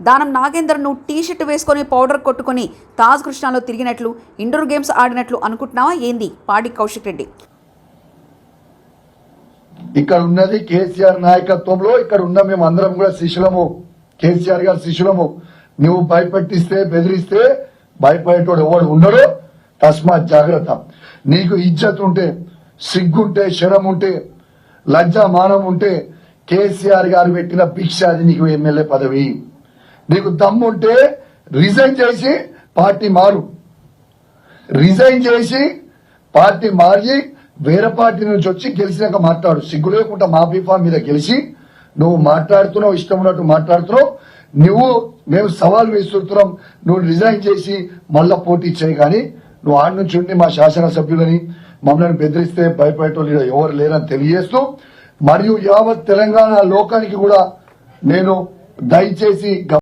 దానం నాగేందర్ను టీషర్ట్ వేసుకొని పౌడర్ కొట్టుకొని తాజ్ కృష్ణాలో తిరిగినట్లు ఇండోర్ గేమ్స్ ఆడినట్లు అనుకుంటున్నావా ఏంది పాడి కౌశిక్ రెడ్డి? ఇక్కడ ఉన్నది కేసీఆర్ నాయకత్వంలో, ఇక్కడ ఉన్న మేము అందరం కూడా శిష్యులము, కేసీఆర్ గారి శిష్యులము. నువ్వు భయపెట్టిస్తే బెదిరిస్తే భయపడేటోడు ఎవడు ఉండడు. తస్మాత్ జాగ్రత్త. నీకు ఇజ్జత్ ఉంటే, సిగ్గుంటే, శరం ఉంటే, లజ్జా మానం ఉంటే కేసీఆర్ గారు పెట్టిన భిక్ష అది నీకు ఎమ్మెల్యే పదవి. నీకు దమ్ముంటే రిజైన్ చేసి పార్టీ మారు, రిజైన్ చేసి పార్టీ మారి వేరే పార్టీ నుంచి వచ్చి గెలిచినాక మాట్లాడు. సిగ్గు లేకుండా మా బీఫామ్ మీద గెలిచి నువ్వు మాట్లాడుతున్నావు, ఇష్టం ఉన్నట్టు మాట్లాడుతున్నావు. మేము సవాల్ విసురుతున్నాం, నువ్వు రిజైన్ చేసి మళ్ళా పోటీ చేయి. కానీ నువ్వు ఆడి నుంచి ఉండి మా శాసనసభ్యులని మమ్మల్ని బెదిరిస్తే భయపడేటోళ్ళు ఎవరు లేరని తెలియజేస్తూ, మరియు యావత్ తెలంగాణ లోకానికి కూడా నేను దయచేసి